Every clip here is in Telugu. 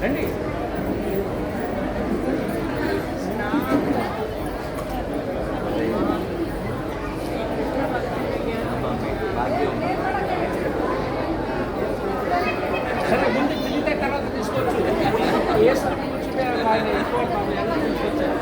రండి. సరే ముందు తిరిగితే తర్వాత తీసుకోవచ్చు. ఏ సమయం వచ్చింటే వాళ్ళు ఎక్కువ ఎలా తీసుకొచ్చారు.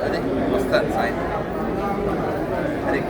అదే వస్తాను సాయంత్రం. హరే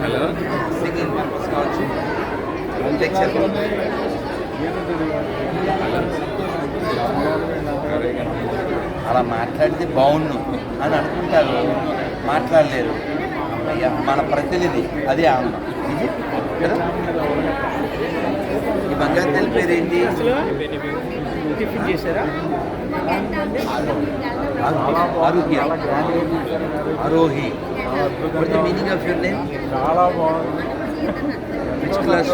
హలో సింగింగ్ పర్పస్ కావచ్చు, లెక్చర్ అలా మాట్లాడితే బాగుండు అని అనుకుంటారు, మాట్లాడలేరు. మన ప్రతినిధి అదే ఆమె కదా. ఈ బంగారు తల్లి పేరేంటి? ఆరోగ్య Aarohi. What the meaning of your name? చాలా బాగుంది. Which class?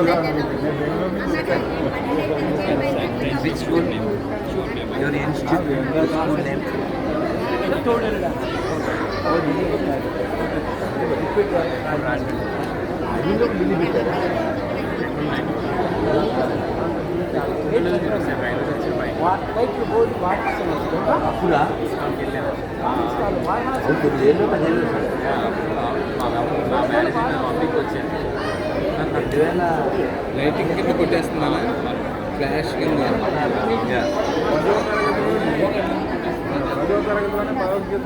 Which school? Your institute school name? అప్పుడా 2000 లైటింగ్ కింద కొట్టేస్తున్నాను, ఫ్లాష్ కింద. 10వ తరగతిలోనే భగవద్గీత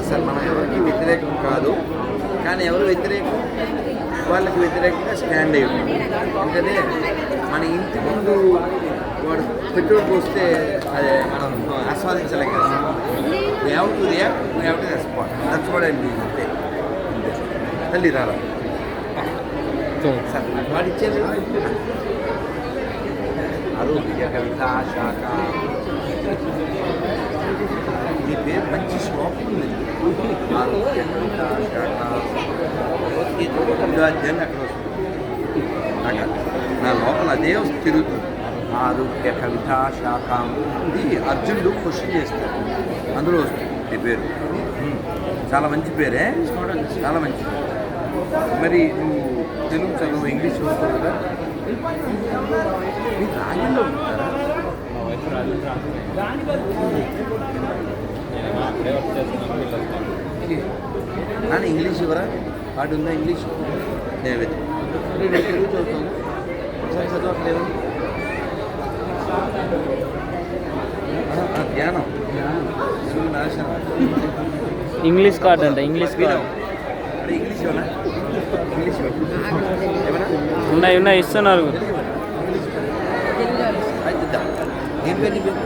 సార్ మనం ఎవరికి వ్యతిరేకం కాదు, కానీ ఎవరు వ్యతిరేకం వాళ్ళకి వ్యతిరేకంగా స్టాండ్ అయ్యి ఉంటుంది. ఎందుకంటే మన ఇంటి ముందు వాడు పెట్రోల్ పోస్తే అదే మనం ఆస్వాదించలేం కదా. We have to react, we have to respond. That's what I mean. అంతే తల్లి రారా సార్ వాడు ఇచ్చేది ఆరోగ్య కవిత శాఖ. మీ పేరు మంచి శ్లోకం ఉంది. ఆరోగ్య కవిత శాఖ అధ్యాయాన్ని అక్కడ వస్తుంది. నా లోపల అదే తిరుగుతుంది. ఆరోగ్య కవిత శాఖ. ఇది అర్జునుడు క్వశ్చన్ చేస్తాడు, అందులో వస్తుంది ఈ పేరు. చాలా మంచి పేరే, చాలా మంచి పేరు. మరి నువ్వు తెలుగు చదువు, ఇంగ్లీష్ చదువుతావు కదా, మీకు రాజంలో ఉంటారా? నాన్న ఇంగ్లీష్ ఇవ్వరా? వాడు ఉందా ఇంగ్లీష్? నేను తెలుగు చదువుతాను. ఒకసారి చదవట్లేదు. జ్ఞానం నాశనం. ఇంగ్లీష్ కార్డ్ అంట, ఇంగ్లీష్ కార్డ్. అంటే ఇంగ్లీష్ ఇవ్వనా? ఇంగ్లీష్ ఏమన్నా ఉన్నాయి ఇస్తున్నారు. అయితే ఏం పేరు నీ పేరు?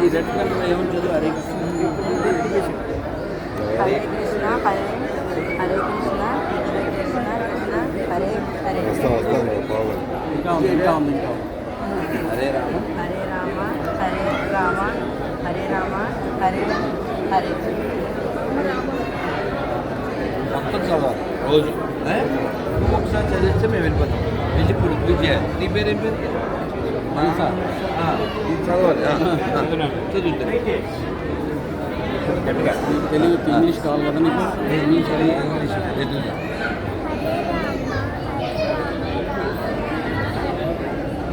ఈ రెడ్ కలర్ ఏముంటుంది? హరే హరే కృష్ణ హరే హరే కృష్ణ కృష్ణ కృష్ణ హరే హరే హరే రామ హరే రామ హరే రామ హరే రామ హరే హరే మొత్తం చదవాలి రోజు. ఒకసారి చదివిస్తే మేము వెళ్ళిపోతాం. వెళ్ళి పూజ చేయాలి. నీ పేరు ఏం పేరు? ఇది చదవాలి. చదువుతాను గట్టిగా. తెలుగు ఇంగ్లీష్ కావాలి కదా నీకు? ఇంగ్లీష్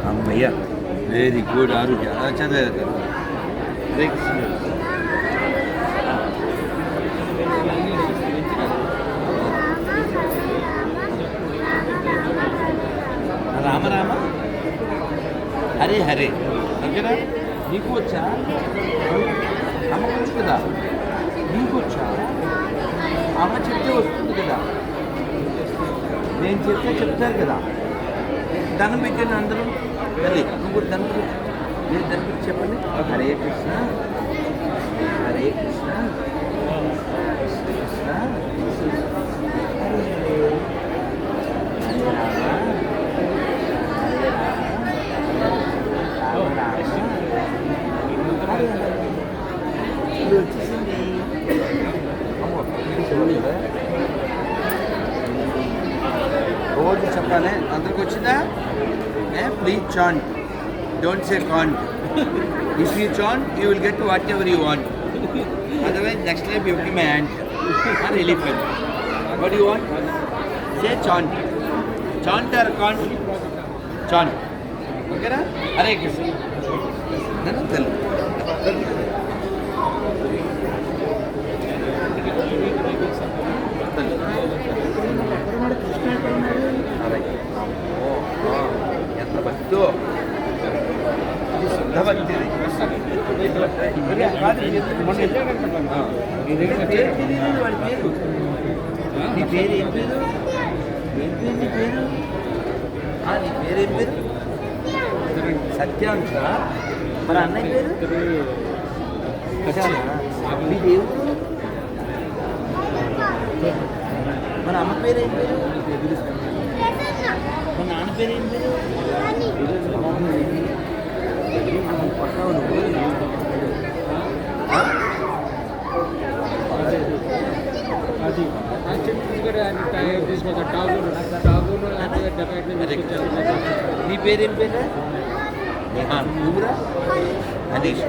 అమ్మయ్య వెరీ గుడ్. ఆరోగ్య చదివే హరే కృష్ణ. రామ రామ హరే హరే. ఓకేనా? నీకు వచ్చా? అమ్మకు వచ్చు కదా. నీకు వచ్చా? అమ్మ చెప్తే వస్తుంది కదా. నేను చెప్తే చెప్తారు కదా. దండం పెట్టాను అందరూ. తల్లి నువ్వు కూడా దండం పెట్టు. నేను దండం పెట్టి చెప్పండి. హరే కృష్ణ హరే కృష్ణ కృష్ణ కృష్ణ హరే హరే హరే రామ హరే రామ రామ రామ. ఇది వచ్చేసింది. రోజు చెప్పాలి. అందరికి వచ్చిందా? Please chant, don't say can't. If you chant you will get whatever you want. Otherwise next time you give my hand or elephant. What you want? Say chant. Chant or can't? Chant. ఓకేనా? హరే కృష్ణ. నన్ను తెలుగు ఎంత భక్తో. ఇది శుద్ధ భక్తి. పేరు తెలియదు వాడి పేరు. నీ పేరు ఏం పేరు? ఏం పేరు నీ పేరు? నీ పేరేం పేరు? సత్యాంశ. మరి అన్నయ్య పేరు? మీ దేవుడు. మన అమ్మ పేరు ఏం పేరు? మన నాన్న పేరు ఏం పేరు? నీ పేరేం పేరు? నువ్వురా అనీష్.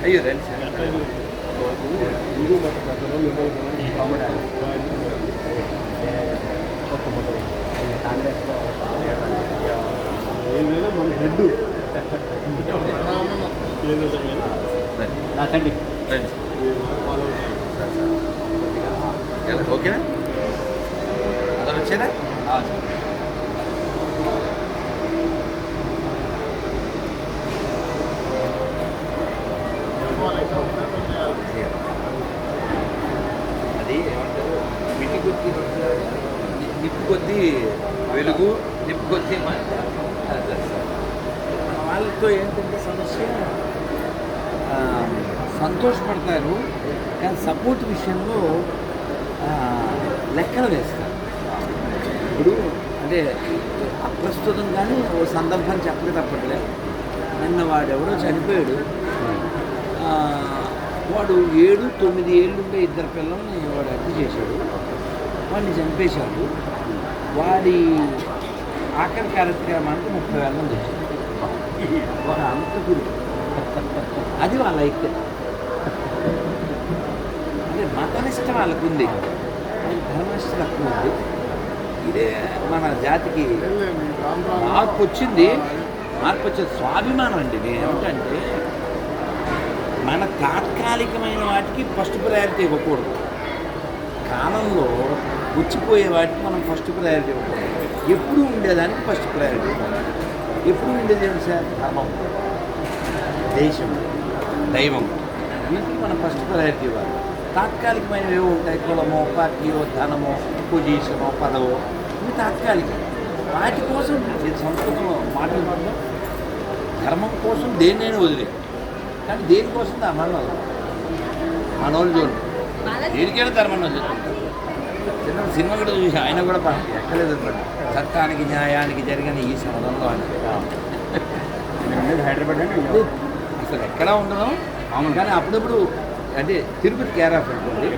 అయ్యో రండి సార్. ఓకేనా? అందరు వచ్చేదా? అది ఏమంటారు? మిటి కొద్ది నిప్పు కొద్ది వెలుగు, నిప్పు కొద్ది వాళ్ళతో ఏంటంటే సమస్య, సంతోషపడతారు కానీ సపోర్ట్ విషయంలో లెక్కలు వేస్తారు. ఇప్పుడు అంటే అప్రస్తుతం కానీ ఓ సందర్భం చెప్పక తప్పట్లే. నిన్న వాడెవడో చనిపోయాడు. వాడు 7-9 ఏళ్ళుండే ఇద్దరు పిల్లల్ని వాడు హత్య చేశాడు. వాడిని చంపేశాడు. వాడి ఆఖరి కార్యక్రమానికి 30,000 మంది వచ్చారు. వాడు అంతకుడు. అది వాళ్ళ ఐక్యత. అంటే మతనిష్ట వాళ్ళకు ఉంది, ధర్మనిష్ట తక్కువ ఉంది. ఇదే మన జాతికి మార్పు వచ్చింది. మార్పు వచ్చేది స్వాభిమానం అండి. నేను ఏమిటంటే మన తాత్కాలికమైన వాటికి ఫస్ట్ ప్రయారిటీ ఇవ్వకూడదు. కాలంలో వచ్చిపోయే వాటికి మనం ఫస్ట్ ప్రయారిటీ ఇవ్వకూడదు. ఎప్పుడు ఉండేదానికి ఫస్ట్ ప్రయారిటీ ఇవ్వాలి. ఎప్పుడు ఉండేది ఏమిటి సార్? ధర్మం, దేశం, దైవం, వీటికి మనం ఫస్ట్ ప్రయారిటీ ఇవ్వాలి. తాత్కాలికమైనవి ఏవో ఉంటాయి, కులమో, పార్టీయో, ధనమో, పొజిషనో, పదవో, ఇవి తాత్కాలికం. వాటి కోసం నేను సంస్కృతంలో మాట్లాడుతుందో ధర్మం కోసం దేన్నైనా వదిలేదు, కానీ దేనికోసం ధర్మాన్ని వదలదు. మనోళ్ళు చూడండి, దేనికైనా ధర్మాన్ని వదులుతుంటారు. చిన్న సినిమా కూడా చూసి ఆయన కూడా ఎక్కలేదు అనమాట. చట్టానికి న్యాయానికి జరిగిన ఈ సమయంలో అంటే హైదరాబాద్ అండి. అసలు ఎక్కడా ఉండదు. అవును, కానీ అప్పుడప్పుడు అంటే తిరుపతి కేర్ ఆఫ్ అనుకోండి,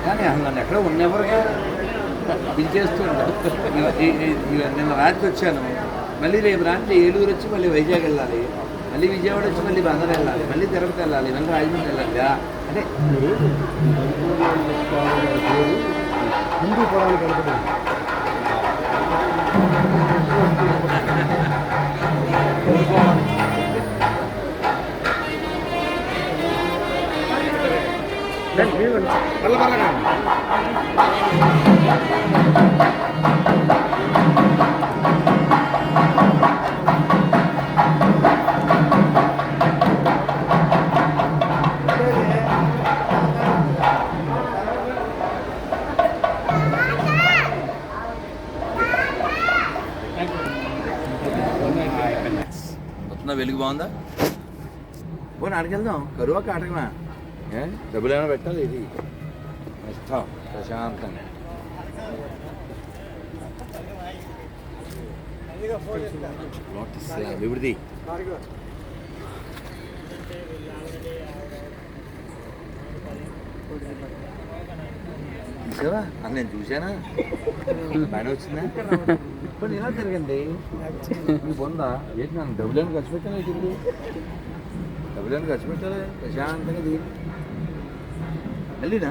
కానీ అసలు నన్ను ఎక్కడ ఉన్నెవరుగా పిలిచేస్తూ ఉంటారు. నిన్న రాత్రి వచ్చాను, మళ్ళీ రేపు రాత్రి ఏలూరు వచ్చి మళ్ళీ వైజాగ్ వెళ్ళాలి, మళ్ళీ విజయవాడ వచ్చి మళ్ళీ బందర్ వెళ్ళాలి, మళ్ళీ తిరుపతి వెళ్ళాలి, మళ్ళీ రాజమండ్రి వెళ్ళాలి. అంటే హిందూ పొలాలు కలుపుతుంది. మొత్తం వెలుగు బాగుందా? పోనీ అడిగెళ్దాం. కరువా కాటకమా? డబ్బులు ఏమైనా పెట్టాలి. ఇది ఇస్తాం ప్రశాంతంగా. విడిది చూసావా? అది నేను చూసానా? బాగానే వచ్చిందా? ఇప్పుడు ఇలా తిరగండి. మీకు పొందా ఏంటి? నన్ను డబ్బులను ఖర్చు పెట్టాలి. తిరిగి డబ్బులను ఖర్చు పెట్టాలి ప్రశాంతంగా. దిగి వెళ్ళినా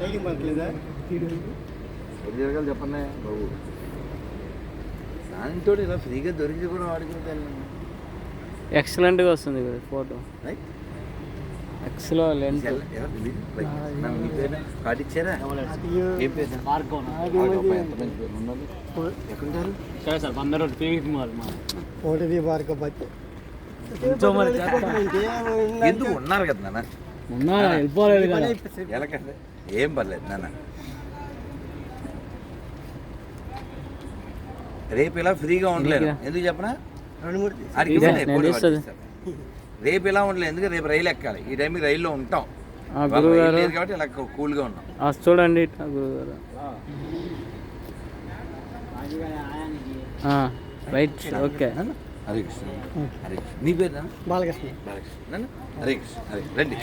ఏదో పడలేదా? తిరగాలి చెప్పండి బాబు. దానితో ఇలా ఫ్రీగా దొరికితే కూడా వాడుకుంటాను. ఎక్సలెంట్గా వస్తుంది కదా ఫోటో. ఎక్స్లో లెన్స్. కార్డు ఇచ్చారా? ఏం పేరు? ఎక్కడుంటారు? సరే సార్, 100 రోజులు పీవీపీ మాల్ మా ఒకటి భార్గవ్ ఎందుకు ఉన్నారు కదా నాన్న? ఉన్నారా? వెళ్ళిపోలేదు కదా. ఎలాగంటే ఏం పర్లేదు నాన్న. రేపు ఇలా ఫ్రీగా ఉండలేదు. ఎందుకు చెప్పనా? రేపు ఇలా ఉండలేదు, ఎందుకంటే రేపు రైలు ఎక్కాలి. ఈ టైంకి రైల్లో ఉంటాం లేదు కాబట్టి ఇలా కూల్గా ఉన్నాం. చూడండి గురుగారు. Right, okay. హరే కృష్ణ. హరే కృష్ణ. నీ పేరు బాలకృష్ణ. బాలకృష్ణ. హరే కృష్ణ. హరే రండి.